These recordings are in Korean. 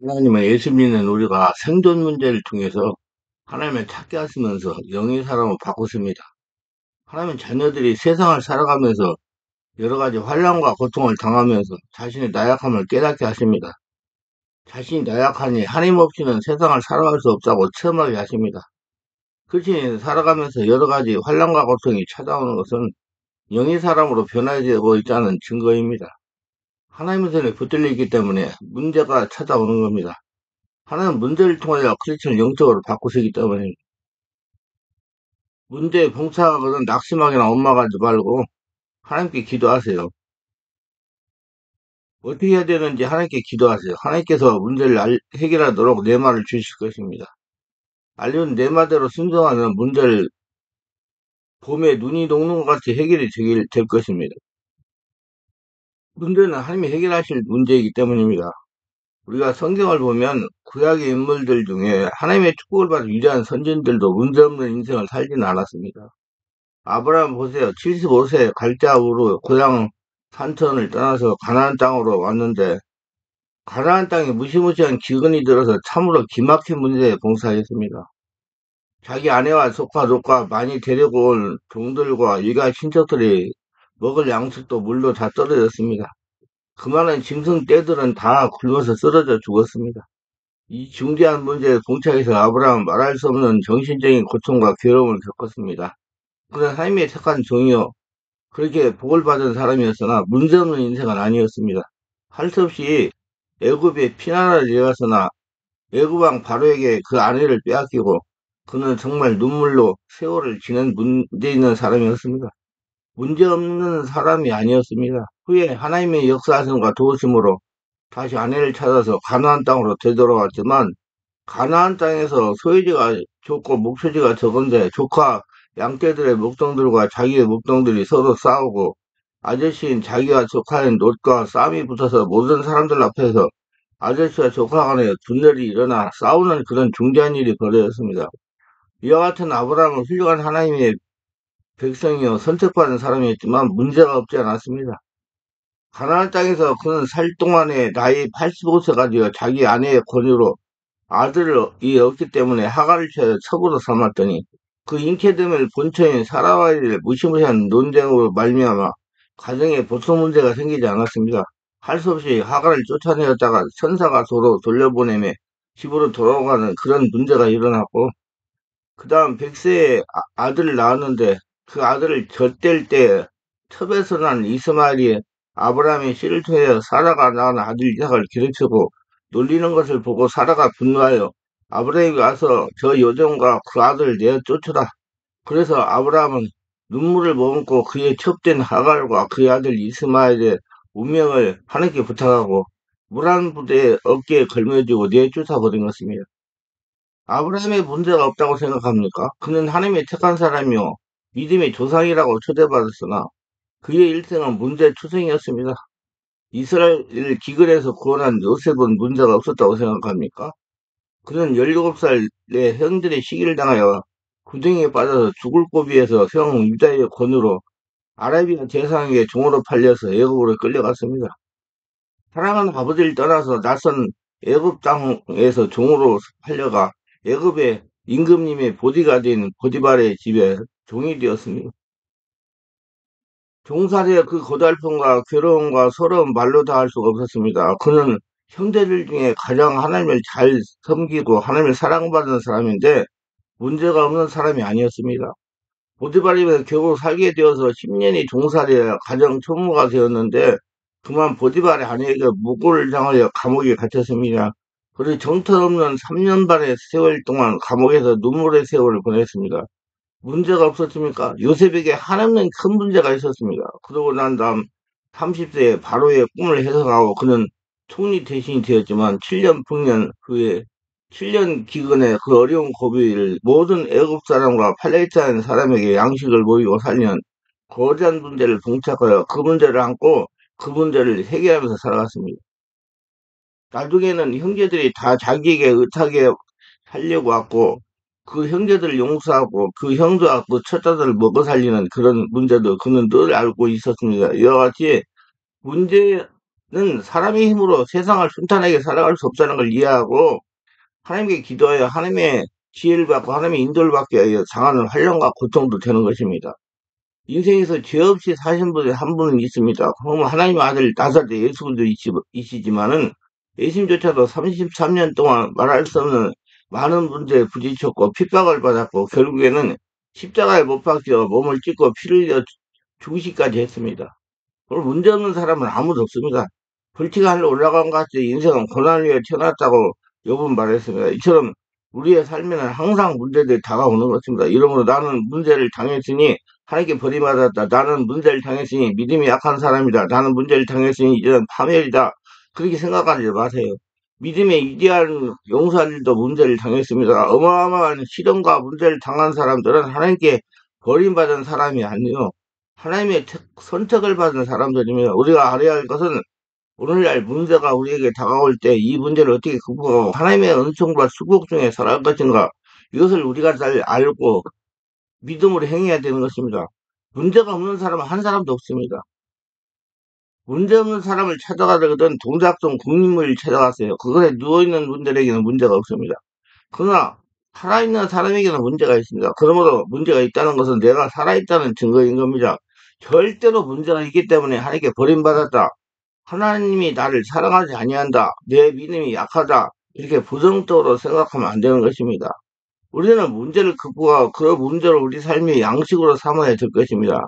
하나님의 예수 믿는 우리가 생존 문제를 통해서 하나님을 찾게 하시면서 영의 사람을 바꾸십니다. 하나님 자녀들이 세상을 살아가면서 여러 가지 환난과 고통을 당하면서 자신의 나약함을 깨닫게 하십니다. 자신이 나약하니 하나님 없이는 세상을 살아갈 수 없다고 체험하게 하십니다. 그렇게 살아가면서 여러 가지 환난과 고통이 찾아오는 것은 영의 사람으로 변화되고 있다는 증거입니다. 하나님의 손에 붙들려 있기 때문에 문제가 찾아오는 겁니다. 하나님은 문제를 통하여 크리스천을 영적으로 바꾸시기 때문에 문제에 봉착하거든 낙심하거나 원망하지 말고 하나님께 기도하세요. 어떻게 해야 되는지 하나님께 기도하세요. 하나님께서 문제를 해결하도록 내 말을 주실 것입니다. 알려준 내 말대로 순종하면 문제를 봄에 눈이 녹는 것 같이 해결이 될 것입니다. 문제는 하나님이 해결하실 문제이기 때문입니다. 우리가 성경을 보면 구약의 인물들 중에 하나님의 축복을 받은 위대한 선진들도 문제없는 인생을 살지는 않았습니다. 아브라함 보세요. 75세 갈대아우로 고향 산천을 떠나서 가나안 땅으로 왔는데 가나안 땅에 무시무시한 기근이 들어서 참으로 기막힌 문제에 봉사했습니다. 자기 아내와 조카 많이 데리고 온 종들과 일가 친척들이 먹을 양식도 물도 다 떨어졌습니다. 그 많은 짐승 떼들은 다 굶어서 쓰러져 죽었습니다. 이 중대한 문제에 봉착해서 아브라함은 말할 수 없는 정신적인 고통과 괴로움을 겪었습니다. 그는 하나님의 택한 종이요 그렇게 복을 받은 사람이었으나 문제없는 인생은 아니었습니다. 할 수 없이 애굽에 피난을 내갔으나 애굽 왕 바로에게 그 아내를 빼앗기고 그는 정말 눈물로 세월을 지낸 문제 있는 사람이었습니다. 문제없는 사람이 아니었습니다. 후에 하나님의 역사하심과 도우심으로 다시 아내를 찾아서 가나안 땅으로 되돌아왔지만 가나안 땅에서 소유지가 좁고 목표지가 적은데 조카 양떼들의 목동들과 자기의 목동들이 서로 싸우고 아저씨인 자기와 조카인 롯과 싸움이 붙어서 모든 사람들 앞에서 아저씨와 조카 간에 분열이 일어나 싸우는 그런 중대한 일이 벌어졌습니다. 이와 같은 아브라함은 훌륭한 하나님의 백성이요 선택받은 사람이었지만 문제가 없지 않았습니다. 가나안 땅에서 그는 살 동안에 나이 85세가 되어 자기 아내의 권유로 아들이 없기 때문에 하갈을 쳐서 첩으로 삼았더니 그 잉태됨을 본처인 사라와의 무시무시한 논쟁으로 말미암아 가정에 보통 문제가 생기지 않았습니다. 할 수 없이 하갈을 쫓아내었다가 천사가 도로 돌려보내며 집으로 돌아가는 그런 문제가 일어났고 그 다음 100세에 아들을 낳았는데 그 아들을 젖댈 때 첩에서 난 이스마엘이 아브라함의 씨를 통해 사라가 낳은 아들 이삭을 기르치고 놀리는 것을 보고 사라가 분노하여 아브라함이 와서 저 여종과 그 아들을 내어 쫓으라. 그래서 아브라함은 눈물을 머금고 그의 첩된 하갈과 그의 아들 이스마엘의 운명을 하나님께 부탁하고 물 한 부대에 어깨에 걸며쥐고 내어 쫓아버린 것입니다. 아브라함의 문제가 없다고 생각합니까? 그는 하나님의 택한 사람이요 믿음의 조상이라고 초대받았으나 그의 일생은 문제투성이었습니다. 이스라엘을 기근에서 구원한 요셉은 문제가 없었다고 생각합니까? 그는 17살에 형들의 시기를 당하여 구덩이에 빠져서 죽을 고비에서 형 유다의 권유로 아라비아 대상에게 종으로 팔려서 애굽으로 끌려갔습니다. 사랑하는 아버지를 떠나서 낯선 애굽 땅에서 종으로 팔려가 애굽의 임금님의 보디가드인 보디발의 집에 종이 되었습니다. 종살이의 그 고달픔과 괴로움과 서러움 말로 다 할 수가 없었습니다. 그는 형제들 중에 가장 하나님을 잘 섬기고 하나님을 사랑받는 사람인데 문제가 없는 사람이 아니었습니다. 보디발입에서 결국 살게 되어서 10년이 종살이에 가정 총무가 되었는데 그만 보디발의 아내에게 무고를 당하여 감옥에 갇혔습니다. 그리고 정처없는 3년 반의 세월 동안 감옥에서 눈물의 세월을 보냈습니다. 문제가 없었습니까? 요셉에게 한없는 큰 문제가 있었습니다. 그러고 난 다음 30세에 바로의 꿈을 해석하고 그는 총리 대신이 되었지만 7년 풍년 후에 7년 기근의 그 어려운 고비를 모든 애굽 사람과 팔레스타인 사람에게 양식을 모이고 살리는 거대한 문제를 봉착하여 그 문제를 안고 그 문제를 해결하면서 살아갔습니다. 나중에는 형제들이 다 자기에게 의탁에 살려고 왔고 그 형제들을 용서하고 그 형제와 그 처자들을 먹어 살리는 그런 문제도 그는 늘 알고 있었습니다. 이와 같이 문제 사람의 힘으로 세상을 순탄하게 살아갈 수 없다는 걸 이해하고 하나님께 기도하여 하나님의 지혜를 받고 하나님의 인도를 받기 위하여 당하는 환난과 고통도 되는 것입니다. 인생에서 죄 없이 사신 분이 한 분은 있습니다. 그러면 하나님의 아들 나사렛 예수 그리스도이시지만은 예수님조차도 33년 동안 말할 수 없는 많은 문제에 부딪혔고 핍박을 받았고 결국에는 십자가에 못 박혀 몸을 찢고 피를 흘려 죽으시기까지 했습니다. 오늘 문제없는 사람은 아무도 없습니다. 불티가 하늘로 올라간 것 같이 인생은 고난 위에 태어났다고 욥은 말했습니다. 이처럼 우리의 삶에는 항상 문제들이 다가오는 것입니다. 이러므로 나는 문제를 당했으니 하나님께 버림받았다. 나는 문제를 당했으니 믿음이 약한 사람이다. 나는 문제를 당했으니 이제는 파멸이다. 그렇게 생각하지 마세요. 믿음의 위대한 용사들도 문제를 당했습니다. 어마어마한 시련과 문제를 당한 사람들은 하나님께 버림받은 사람이 아니요. 하나님의 선택을 받은 사람들이며 우리가 알아야 할 것은 오늘날 문제가 우리에게 다가올 때 이 문제를 어떻게 극복하고 하나님의 은총과 축복 중에 살아갈 것인가 이것을 우리가 잘 알고 믿음으로 행해야 되는 것입니다. 문제가 없는 사람은 한 사람도 없습니다. 문제 없는 사람을 찾아가거든 동작동 국립물을 찾아갔어요. 그것에 누워있는 분들에게는 문제가 없습니다. 그러나 살아있는 사람에게는 문제가 있습니다. 그러므로 문제가 있다는 것은 내가 살아있다는 증거인 겁니다. 절대로 문제가 있기 때문에 하나님께 버림받았다. 하나님이 나를 사랑하지 아니한다. 내 믿음이 약하다. 이렇게 부정적으로 생각하면 안 되는 것입니다. 우리는 문제를 극복하고 그 문제를 우리 삶의 양식으로 삼아야 될 것입니다.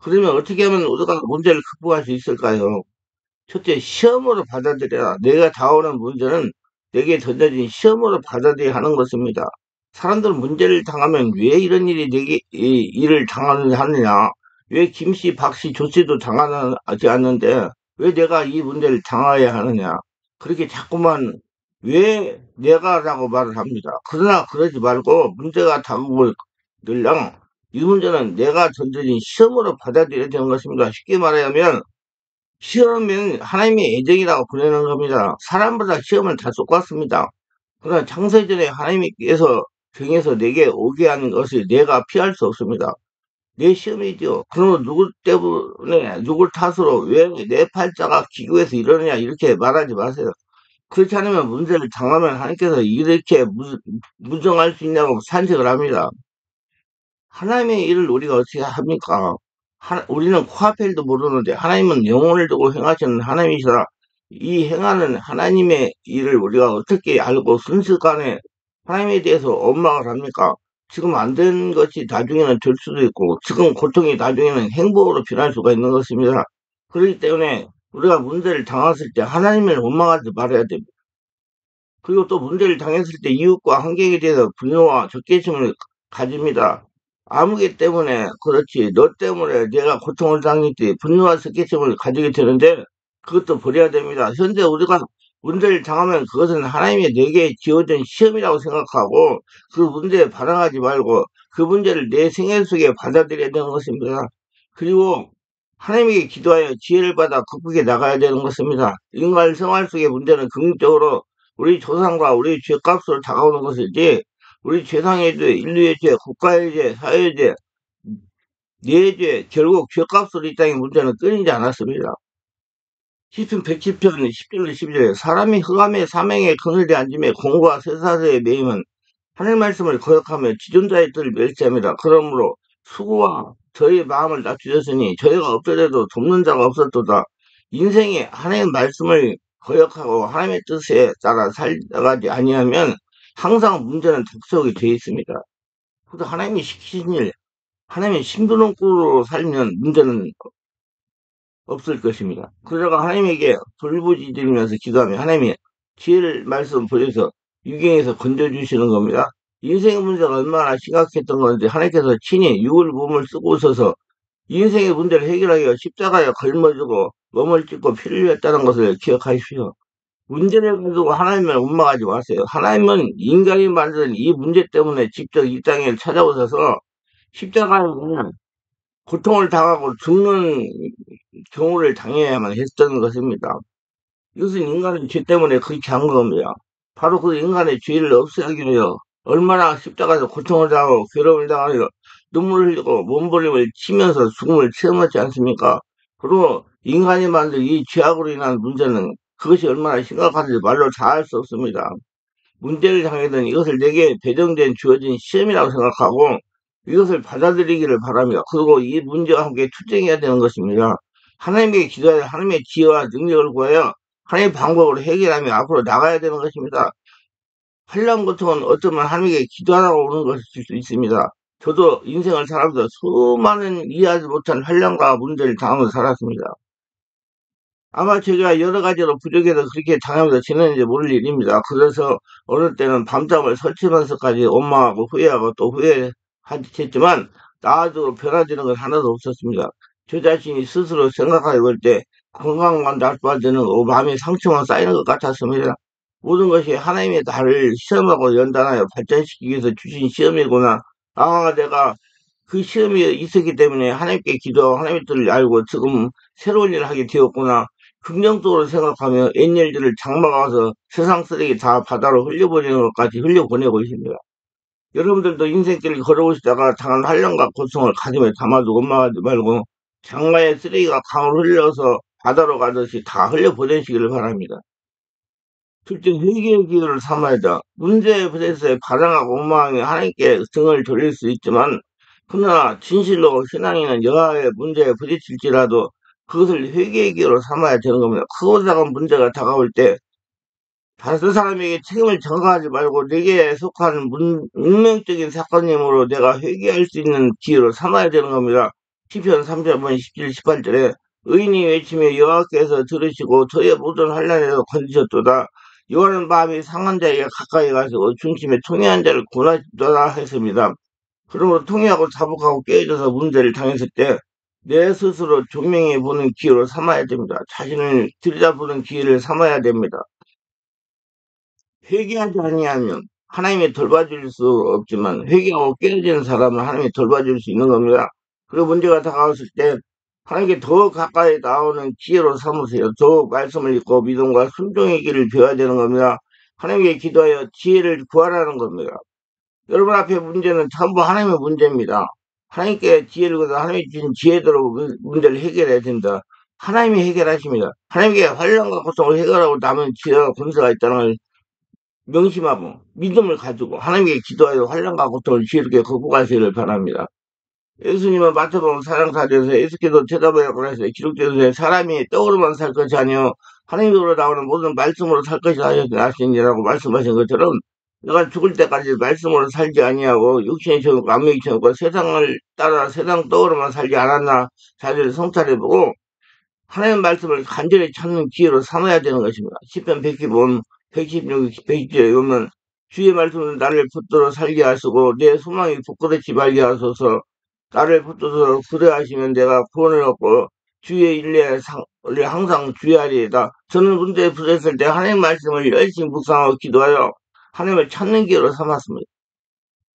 그러면 어떻게 하면 우리가 문제를 극복할 수 있을까요? 첫째, 시험으로 받아들여라. 내가 다오는 문제는 내게 던져진 시험으로 받아들여야 하는 것입니다. 사람들은 문제를 당하면 왜 이런 일이 내게 이 일을 당하느냐? 왜 김씨, 박씨, 조씨도 당하지 않는데 왜 내가 이 문제를 당해야 하느냐? 그렇게 자꾸만 왜 내가라고 말을 합니다. 그러나 그러지 말고 문제가 다가올 늘랑 이 문제는 내가 던져진 시험으로 받아들여야 되는 것입니다. 쉽게 말하면 시험은 하나님의 예정이라고 부르는 겁니다. 사람보다 시험은 다 똑같습니다. 그러나 창세전에 하나님께서 정해서 내게 오게 하는 것을 내가 피할 수 없습니다. 내 시험이죠. 그러면 누구 때문에, 누굴 탓으로 왜 내 팔자가 기구에서 이러느냐 이렇게 말하지 마세요. 그렇지 않으면 문제를 당하면 하나님께서 이렇게 무정할 수 있냐고 산책을 합니다. 하나님의 일을 우리가 어떻게 합니까? 우리는 코앞의 일도 모르는데 하나님은 영혼을 두고 행하시는 하나님이시라 이 행하는 하나님의 일을 우리가 어떻게 알고 순식간에 하나님에 대해서 원망을 합니까? 지금 안 된 것이 나중에는 될 수도 있고 지금 고통이 나중에는 행복으로 변할 수가 있는 것입니다. 그렇기 때문에 우리가 문제를 당했을 때 하나님을 원망하지 말아야 됩니다. 그리고 또 문제를 당했을 때 이웃과 환경에 대해서 분노와 적개심을 가집니다. 아무개 때문에 그렇지 너 때문에 내가 고통을 당했지 분노와 적개심을 가지게 되는데 그것도 버려야 됩니다. 현재 우리가 문제를 당하면 그것은 하나님이 내게 지어진 시험이라고 생각하고 그 문제에 반항하지 말고 그 문제를 내 생애 속에 받아들여야 되는 것입니다. 그리고 하나님에게 기도하여 지혜를 받아 극복해 나가야 되는 것입니다. 인간 생활 속의 문제는 긍정적으로 우리 조상과 우리 죄값으로 다가오는 것이지 우리 죄상의 죄, 인류의 죄, 국가의 죄, 사회의 죄, 내 죄, 결국 죄값으로 이 땅의 문제는 끊이지 않았습니다. 시편 110편 10절로 12절에 사람이 흑암의 사명에 그늘에 앉음에 공과 쇠사슬에 매이면 하늘 말씀을 거역하며 지존자의 뜻을 멸시합니다. 그러므로 수고와 저희 마음을 낮추셨으니 저희가 없더라도 돕는 자가 없었도다. 인생에 하나님의 말씀을 거역하고 하나님의 뜻에 따라 살아가지 아니하면 항상 문제는 닥쳐오게 되어 있습니다. 그래서 하나님이 시키신 일, 하나님의 신부름꾼으로 살면 문제는 없을 것입니다. 그러다가 하나님에게 돌부짖으면서 기도하면 하나님이 지혜를 말씀 보여서 유경에서 건져주시는 겁니다. 인생의 문제가 얼마나 심각했던 건지 하나님께서 친히 육을 몸을 쓰고 오셔서 인생의 문제를 해결하기 위해 십자가에 걸머지고 몸을 찢고 피를 흘렸다는 것을 기억하십시오. 문제를 가지고 하나님을 원망하지 마세요. 하나님은 인간이 만든 이 문제 때문에 직접 이 땅에 찾아오셔서 십자가에 그냥 고통을 당하고 죽는 경우를 당해야만 했던 것입니다. 이것은 인간의 죄 때문에 그렇게 한 겁니다. 바로 그 인간의 죄를 없애기 위하여 얼마나 십자가에서 고통을 당하고 괴로움을 당하고 눈물을 흘리고 몸부림을 치면서 죽음을 체험하지 않습니까? 그리고 인간이 만든 이 죄악으로 인한 문제는 그것이 얼마나 심각한지 말로 다 할 수 없습니다. 문제를 당하든 이것을 내게 배정된 주어진 시험이라고 생각하고 이것을 받아들이기를 바랍니다. 그리고 이 문제와 함께 투쟁해야 되는 것입니다. 하나님께 기도하여 하나님의 지혜와 능력을 구하여 하나님의 방법으로 해결하며 앞으로 나가야 되는 것입니다. 환난 고통은 어쩌면 하나님께 기도하라고 오는 것일 수 있습니다. 저도 인생을 살아면서 수많은 이해하지 못한 환난과 문제를 당하면서 살았습니다. 아마 제가 여러 가지로 부족해서 그렇게 당하면서 지냈는지 모를 일입니다. 그래서 어느 때는 밤잠을 설치면서까지 원망하고 후회하고 또 후회했지만 나아지고 변화되는 건 하나도 없었습니다. 저 자신이 스스로 생각하게 볼 때 건강만 나빠지는 거고 마음의 상처만 쌓이는 것 같았습니다. 모든 것이 하나님의 나를 시험하고 연단하여 발전시키기 위해서 주신 시험이구나. 내가 그 시험이 있었기 때문에 하나님께 기도하고 하나님의 뜻을 알고 지금 새로운 일을 하게 되었구나. 긍정적으로 생각하며 옛일들을 장막아서 세상 쓰레기 다 바다로 흘려보내는 것까지 흘려보내고 있습니다. 여러분들도 인생길을 걸어오시다가 당한 한량과 고통을 가슴에 담아두고 원망하지 말고 장마의 쓰레기가 강으로 흘려서 바다로 가듯이 다 흘려보내시기를 바랍니다. 둘째, 회개의 기회를 삼아야죠. 문제에 부딪혀 반항하고 원망하며 하나님께 등을 돌릴 수 있지만 그러나 진실로 신앙인은 여하의 문제에 부딪힐지라도 그것을 회개의 기회로 삼아야 되는 겁니다. 크고 작은 문제가 다가올 때 다른 사람에게 책임을 전가하지 말고 내게 속한 운명적인 사건이므로 내가 회개할 수 있는 기회로 삼아야 되는 겁니다. 시편 30편 17, 18절에 의인이 외치며 여호와께서 들으시고 저의 모든 환난에서 건지셨도다. 여호와는 마음이 상한 자에게 가까이 가시고 중심에 통해한 자를 구원하시도다 했습니다. 그러므로 통회하고 자복하고 깨어져서 문제를 당했을 때 내 스스로 조명해 보는 기회로 삼아야 됩니다. 자신을 들여다보는 기회를 삼아야 됩니다. 회개하지 아니하면 하나님이 돌봐줄 수 없지만 회개하고 깨어지는 사람은 하나님이 돌봐줄 수 있는 겁니다. 그리고 문제가 다가왔을 때 하나님께 더 가까이 나오는 기회로 삼으세요. 더 말씀을 읽고 믿음과 순종의 길을 배워야 되는 겁니다. 하나님께 기도하여 지혜를 구하라는 겁니다. 여러분 앞에 문제는 전부 하나님의 문제입니다. 하나님께 지혜를 구해서 하나님이 주신 지혜대로 문제를 해결해야 된다. 하나님이 해결하십니다. 하나님께 환난과 고통을 해결하고 남은 지혜와 권세가 있다는 걸 명심하고 믿음을 가지고 하나님께 기도하여 환난과 고통을 지혜롭게 극복하시기를 바랍니다. 예수님은 마태복음 4장 4절에서 예수께서 대답하여 그랬어요. 기록되어서 사람이 떡으로만 살 것이 아니요 하나님으로 나오는 모든 말씀으로 살 것이 하시니라고 말씀하신 것처럼 내가 죽을 때까지 말씀으로 살지 아니하고 육신이 채우고 안목이 채우고 세상을 따라 세상 떡으로만 살지 않았나 자기를 성찰해보고 하나님 말씀을 간절히 찾는 기회로 삼아야 되는 것입니다. 시편 100기 116, 120절에 보면 주의 말씀은 나를 붙들어 살게 하시고 내 소망이 부끄럽지 말게 하소서. 나를 붙들어 그래하시면 내가 구원을 얻고 주의 인내를 항상 주의하리이다. 저는 문제에 부딪혔을 때 하나님 말씀을 열심히 묵상하고 기도하여 하나님을 찾는 기회로 삼았습니다.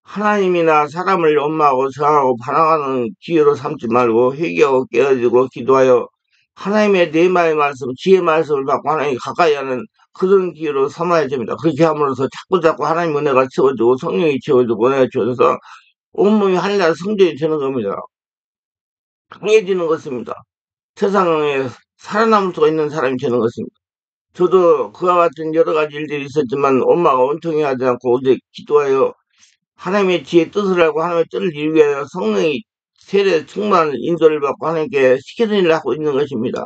하나님이나 사람을 원망하고 저항하고 반항하는 기회로 삼지 말고 회개하고 깨어지고 기도하여 하나님의 내 마음의 말씀, 지혜의 말씀을 받고 하나님 가까이 하는 그런 기회로 삼아야 됩니다. 그렇게 함으로써 자꾸자꾸 하나님 은혜가 채워지고 성령이 채워지고 은혜가 채워져서 온몸이 하늘나라 성전이 되는 겁니다. 강해지는 것입니다. 세상에 살아남을 수가 있는 사람이 되는 것입니다. 저도 그와 같은 여러 가지 일들이 있었지만 엄마가 원통이 하지 않고 어제 기도하여 하나님의 지혜 뜻을 알고 하나님의 뜻을 이루기 위하여 성령이 세례 충만한 인도를 받고 하나님께 시키는 일을 하고 있는 것입니다.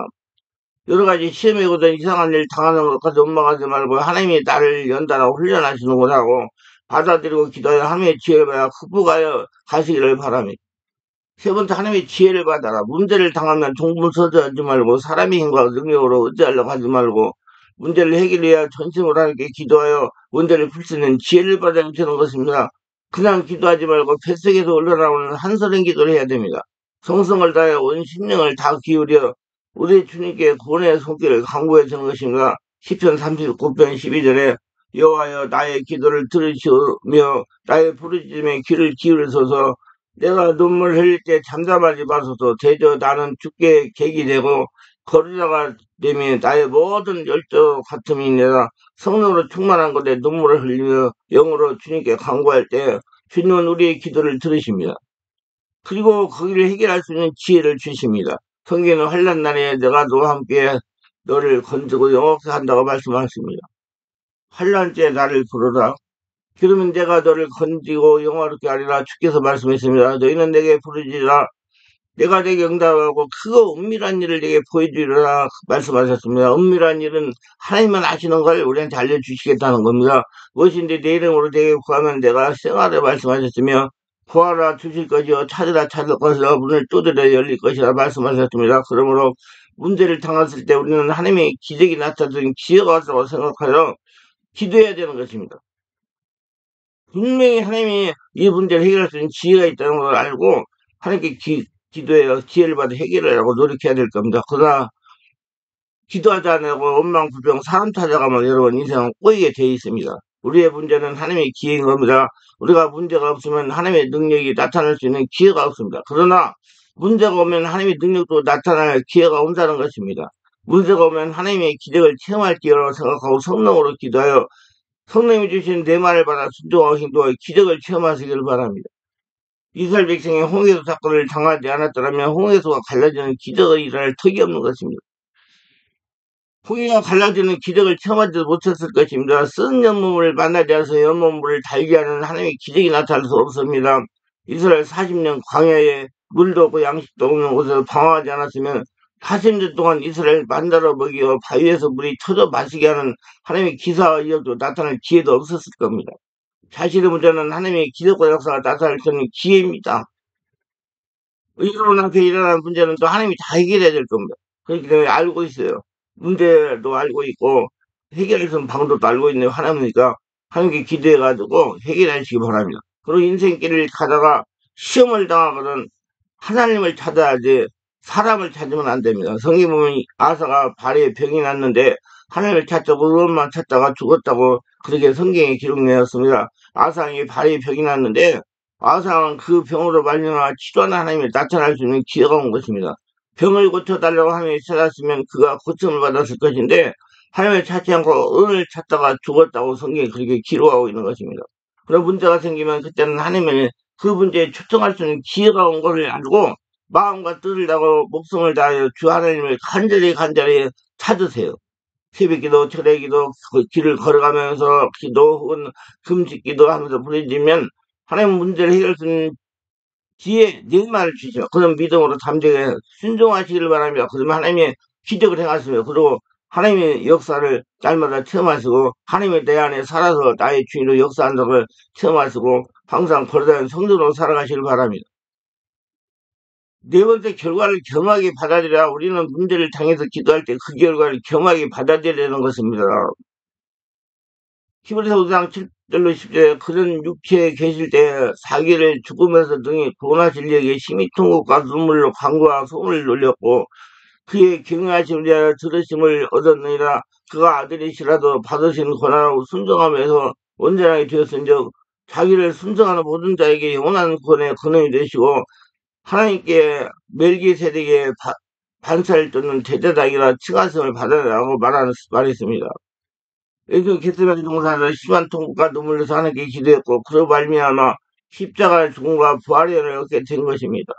여러 가지 시험에 오든 이상한 일 당하는 것까지 원망하지 말고 하나님이 나를 연단하고 훈련하시는구나 하고 받아들이고 기도하여 하나님의 지혜를 받아 극복하여 가시기를 바랍니다. 세 번째, 하나님의 지혜를 받아라. 문제를 당하면 동분서주하지 말고 사람의 힘과 능력으로 의지하려고 하지 말고 문제를 해결해야 전심으로 하나님께 기도하여 문제를 풀 수 있는 지혜를 받아야 되는 것입니다. 그냥 기도하지 말고 뱃속에서 올라나오는 한서른 기도를 해야 됩니다. 성성을 다해 온 심령을 다 기울여 우리 주님께 구원의 손길을 강구해 주는 것입니다. 시편 39편 12절에 여호와여 나의 기도를 들으시며 나의 부르짖음에 귀를 기울이소서. 내가 눈물 흘릴 때 잠잠하지 마소서. 대저 나는 죽게 객이 되고 거리다가 되면 나의 모든 열정 같음이 내가 성령으로 충만한 것에 눈물을 흘리며 영으로 주님께 간구할 때 주님은 우리의 기도를 들으십니다. 그리고 거기를 해결할 수 있는 지혜를 주십니다. 성경은 환난 날에 내가 너와 함께 너를 건지고 영업케 한다고 말씀하십니다. 환난 때 나를 부르라. 그러면 내가 너를 건지고 영화롭게 하리라. 주께서 말씀했습니다. 너희는 내게 부르지라. 내가 내게 응답하고 크고 은밀한 일을 내게 보여주리라 말씀하셨습니다. 은밀한 일은 하나님만 아시는 걸 우리한테 알려주시겠다는 겁니다. 무엇인데 내 이름으로 내게 구하면 내가 생하라 말씀하셨으며, 구하라 주실 것이요 찾으라 찾을 것이요 문을 두드려 열릴 것이라 말씀하셨습니다. 그러므로 문제를 당했을 때 우리는 하나님의 기적이 나타나는 기회가 왔다고 생각하여 기도해야 되는 것입니다. 분명히 하나님이 이 문제를 해결할 수 있는 지혜가 있다는 걸 알고 하나님께 기도해요. 기회를 받아 해결하려고 노력해야 될 겁니다. 그러나 기도하지 않고 원망불평 사람 찾아가면 여러분 인생은 꼬이게 돼 있습니다. 우리의 문제는 하나님의 기회인 겁니다. 우리가 문제가 없으면 하나님의 능력이 나타날 수 있는 기회가 없습니다. 그러나 문제가 오면 하나님의 능력도 나타날 기회가 온다는 것입니다. 문제가 오면 하나님의 기적을 체험할 기회라고 생각하고 성령으로 기도하여 성령이 주신 내 말을 받아 순종하고 행동하여 기적을 체험하시기를 바랍니다. 이스라엘 백성이 홍해수 사건을 당하지 않았더라면 홍해수가 갈라지는 기적의 일어날 턱이 없는 것입니다. 홍해가 갈라지는 기적을 체험하지도 못했을 것입니다. 쓴 연못을 만나지 않아서 연못물을 달게 하는 하나님의 기적이 나타날 수 없습니다. 이스라엘 40년 광야에 물도 없고 양식도 없는 곳에서 방황하지 않았으면 40년 동안 이스라엘 만나러 먹이어 바위에서 물이 터져 마시게 하는 하나님의 기사와 이적도 나타날 기회도 없었을 겁니다. 자신의 문제는 하나님의 기적과 역사가 나타날 수 있는 기회입니다. 여러분 앞에 일어나는 문제는 또 하나님이 다 해결해야 될 겁니다. 그렇기 때문에 알고 있어요. 문제도 알고 있고 해결할 수 있는 방법도 알고 있는 하나님이니까 하나님께 기도해가지고 해결하시기 바랍니다. 그리고 인생길을 가다가 시험을 당하거든 하나님을 찾아야지 사람을 찾으면 안 됩니다. 성경 보면 아사가 발에 병이 났는데 하나님을 찾자고 의원만 찾다가 죽었다고 그렇게 성경에 기록되었습니다. 아사에게 발에 병이 났는데 아사는 그 병으로 말미암아 치료하는 하나님이 나타날 수 있는 기회가 온 것입니다. 병을 고쳐달라고 하나님이 찾았으면 그가 고침을 받았을 것인데 하나님을 찾지 않고 은을 찾다가 죽었다고 성경이 그렇게 기록하고 있는 것입니다. 그런 문제가 생기면 그때는 하나님을 그 문제에 초청할 수 있는 기회가 온 것을 알고 마음과 뜻을 다하고 목숨을 다하여 주 하나님을 간절히 찾으세요. 새벽기도, 철회기도, 그 길을 걸어가면서 기도 혹은 금식기도 하면서 부르짖으면 하나님 문제를 해결할 수 있는 기회, 네 말을 주시오. 그런 믿음으로 담대하게 순종하시기를 바랍니다. 그러면 하나님의 기적을 행하시며 그리고 하나님의 역사를 날마다 체험하시고 하나님의 내 안에 살아서 나의 주인으로 역사한다는 걸 체험하시고 항상 걸어다니는 성도로 살아가시길 바랍니다. 네 번째 결과를 겸하게 받아들여야 우리는 문제를 당해서 기도할 때 그 결과를 겸하게 받아들여야 하는 것입니다. 히브리서 5장 7절로 10절에 그런 육체에 계실 때 사기를 죽으면서 등이 고난하실 이에게 심히 통곡과 눈물로 간구와 소원을 놀렸고 그의 경외하심을 위하여 들으심을 얻었느니라. 그가 아들이시라도 받으신 고난하고 순종하면서 온전하게 되었은즉 자기를 순종하는 모든 자에게 영원한 구원의 근원이 되시고 하나님께 멜기세덱의 반차를 쫓는 대제사장이라 칭하심을 받으라고 말했습니다. 예수 겟세마네 동산에서 심한 통곡과 눈물로서 하나님께 기도했고 그로 말미암아 십자가의 죽음과 부활의 은혜를 얻게 된 것입니다.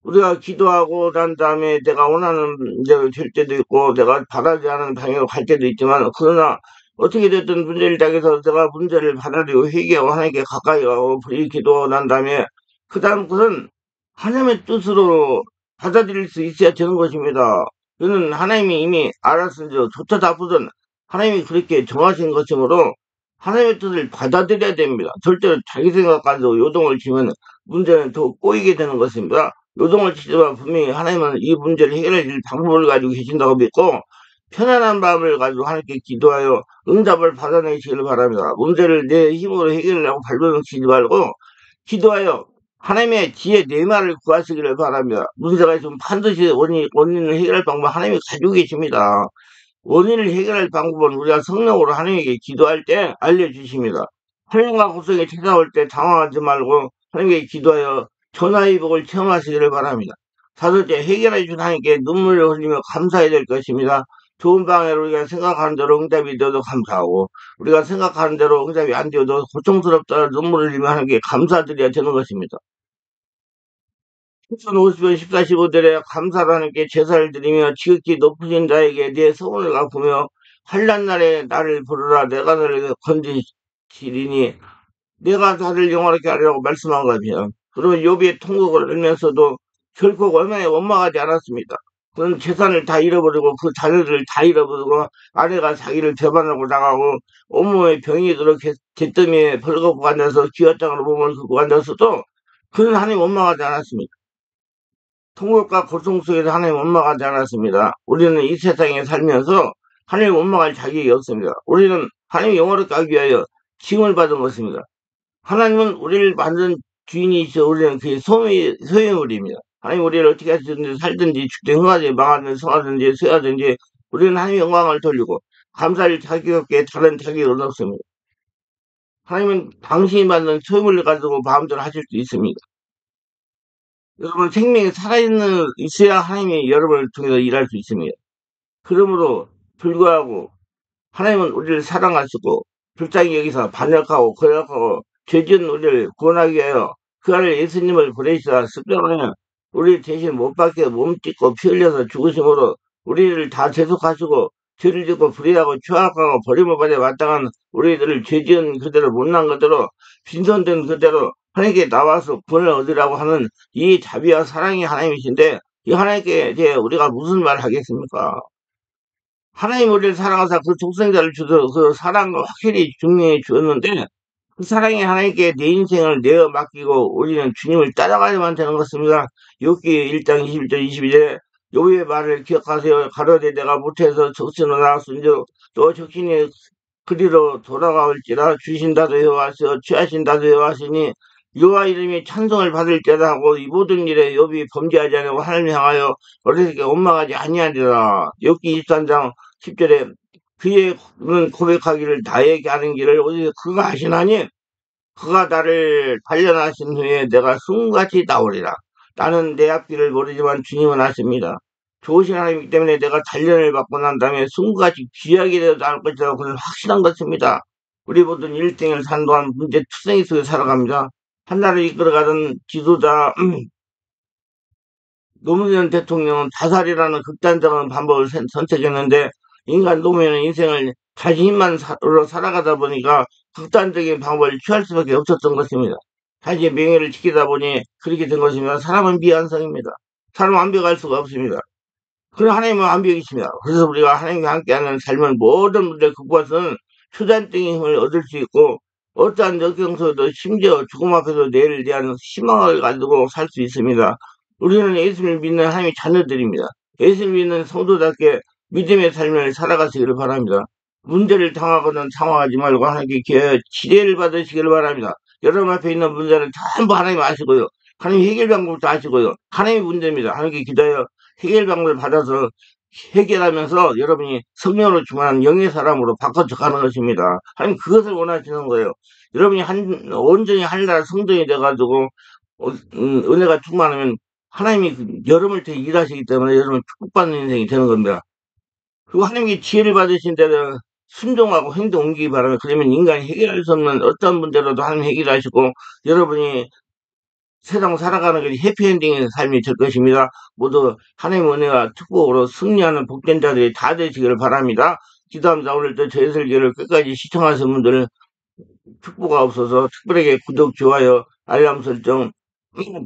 우리가 기도하고 난 다음에 내가 원하는 대로 될 때도 있고 내가 바라지 않은 방향으로 갈 때도 있지만 그러나 어떻게 됐든 문제를 당해서 내가 문제를 받아들이고 회개하고 하나님께 가까이 가고 불이 기도하고 난 다음에 그 다음 것은 하나님의 뜻으로 받아들일 수 있어야 되는 것입니다. 이는 하나님이 이미 알았은지 좋다 나쁘든 하나님이 그렇게 정하신 것이므로 하나님의 뜻을 받아들여야 됩니다. 절대로 자기 생각 가지고 요동을 치면 문제는 더 꼬이게 되는 것입니다. 요동을 치지만 분명히 하나님은 이 문제를 해결해 줄 방법을 가지고 계신다고 믿고 편안한 마음을 가지고 하나님께 기도하여 응답을 받아내시기를 바랍니다. 문제를 내 힘으로 해결하려고 발버둥치지 말고 기도하여 하나님의 지혜 네 말을 구하시기를 바랍니다. 문제가 있으면 반드시 원인을 해결할 방법 하나님이 가지고 계십니다. 원인을 해결할 방법은 우리가 성령으로 하나님에게 기도할 때 알려주십니다. 환난과 고통이 찾아올 때 당황하지 말고 하나님께 기도하여 전화의 복을 체험하시기를 바랍니다. 다섯째, 해결해 준 하나님께 눈물을 흘리며 감사해야 될 것입니다. 좋은 방해로 우리가 생각하는 대로 응답이 되어도 감사하고 우리가 생각하는 대로 응답이 안 되어도 고통스럽다 눈물을 흘리며 하나님께 감사드려야 되는 것입니다. 천오십원 14, 15절에 감사로 하나님께 제사를 드리며 지극히 높으신 자에게 내 소원을 갚으며 환난 날에 나를 부르라 내가 너를 건지시리니 내가 다들 영원하게 하리라고 말씀한 거죠. 그러면 욥의 통곡을 들면서도 결코 얼마나 원망하지 않았습니다. 그는 재산을 다 잃어버리고 그 자녀들을 다 잃어버리고 아내가 자기를 배반하고 나가고 온몸에 병이 들어 잿더미에 벌거벗고 앉아서 기와장으로 몸을 긁고 앉아서도 그는 하나님 원망하지 않았습니다. 통곡과 고통 속에서 하나님 원망하지 않았습니다. 우리는 이 세상에 살면서 하나님 원망할 자격이 없습니다. 우리는 하나님 영원하게 하기 위하여 징을 받은 것입니다. 하나님은 우리를 만든 주인이시여 우리는 그의 소유물입니다. 하나님 우리를 어떻게 하시든지 살든지 죽든 흥하든지 망하든지 성하든지 쇠하든지 우리는 하나님 영광을 돌리고 감사할 자격 없게 다른 자격은 없습니다. 하나님은 당신이 만든 소유물을 가지고 마음대로 하실 수 있습니다. 여러분 생명이 살아있는 있어야 하나님이 여러분을 통해서 일할 수 있습니다. 그러므로 불구하고 하나님은 우리를 사랑하시고 불쌍히 여기서 반역하고 거역하고 죄지은 우리를 구원하기 위하여 그 아들 예수님을 보내시사 십자가에 우리 대신 못 박혀 몸짓고 피 흘려서 죽으심으로 우리를 다 대속하시고 죄를 짓고 불의하고 추악하고 버림을 받아 마땅한 우리들을 죄지은 그대로 못난 그대로 빈손된 그대로 하나님께 나와서 구원을 얻으라고 하는 이 자비와 사랑이 하나님이신데 이 하나님께 이제 우리가 무슨 말을 하겠습니까? 하나님 우리를 사랑하사 그 독생자를 주셔서 그 사랑과 확실히 증명해 주었는데 그 사랑이 하나님께 내 인생을 내어 맡기고 우리는 주님을 따라가야만 되는 것입니다. 욥기 1장 21절 22절에 욥의 말을 기억하세요. 가로되 내가 못해서 적신으로 나왔은즉 또 적신이 그리로 돌아가올지라 주신다도 여호와시여 취하신다도 여호와시니 여호와 이름이 찬송을 받을지라 하고 이 모든 일에 욥이 범죄하지 않고 하나님을 향하여 어리석게 원망하지 아니하리라. 욥기 23장 10절에 그의 고백하기를 나에게 하는 길을 오직 그가 하시나니 그가 나를 단련하신 후에 내가 숨같이 나오리라. 나는 내 앞길을 모르지만 주님은 아십니다. 좋으신 하나님이기 때문에 내가 단련을 받고 난 다음에 숨같이 귀하게 되어 나올 것이라고 그는 확실한 것입니다. 우리 모든 일생을 산 동안 문제 투성이 속에 살아갑니다. 한 나라를 이끌어가던 지도자 노무현 대통령은 자살이라는 극단적인 방법을 선택했는데 인간 노무현은 인생을 자신 힘만으로 살아가다 보니까 극단적인 방법을 취할 수밖에 없었던 것입니다. 자신의 명예를 지키다 보니 그렇게 된 것입니다. 사람은 미완성입니다. 사람은 완벽할 수가 없습니다. 그럼 하나님은 완벽이십니다. 그래서 우리가 하나님과 함께하는 삶은 모든 문제를 극복해서는 초자연적인 힘을 얻을 수 있고 어떠한 역경 속에도 심지어 죽음 앞에서 내일을 대한 희망을 가지고 살 수 있습니다. 우리는 예수를 믿는 하나님의 자녀들입니다. 예수를 믿는 성도답게 믿음의 삶을 살아가시기를 바랍니다. 문제를 당하거나 상황하지 말고 하나님께 기하여 지혜를 받으시기를 바랍니다. 여러분 앞에 있는 문제는 전부 하나님 아시고요. 하나님 해결 방법도 아시고요. 하나님의 문제입니다. 하나님께 기도하여 해결 방법을 받아서 해결하면서 여러분이 성령으로 충만한 영의 사람으로 바꿔져 가는 것입니다. 하나님 그것을 원하시는 거예요. 여러분이 온전히 하늘나라 성도이 돼가지고 은혜가 충만하면 하나님이 여러분을 통해 일하시기 때문에 여러분 축복받는 인생이 되는 겁니다. 그리고 하나님께 지혜를 받으신 데는 순종하고 행동 옮기기 바랍니다. 그러면 인간이 해결할 수 없는 어떤 문제라도 하나님 해결하시고 여러분이 세상 살아가는 것이 해피엔딩의 삶이 될 것입니다. 모두 하나님의 은혜와 축복으로 승리하는 복된 자들이 다 되시기를 바랍니다. 기도합니다. 오늘도 저희 설교를 끝까지 시청하신 분들 축복하옵소서. 특별하게 구독, 좋아요, 알람 설정,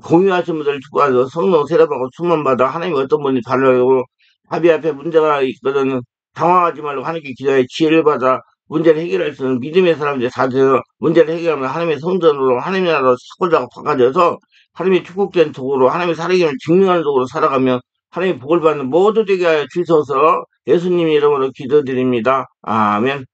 공유하신 분들 축복하셔서 성령 세례받고 수만 받아 하나님이 어떤 분이 달라고 답이 앞에 문제가 있거든 당황하지 말고 하나님께 기도해 지혜를 받아 문제를 해결할 수 있는 믿음의 사람들이 다 되어 문제를 해결하면 하나님의 성전으로 하나님의 나라로 사고자고 바꿔져서 하나님의 축복된 도구로 하나님의 살아계심을 증명하는 도구로 살아가며 하나님의 복을 받는 모두 되게 하여 주셔서 예수님 이름으로 기도드립니다. 아멘.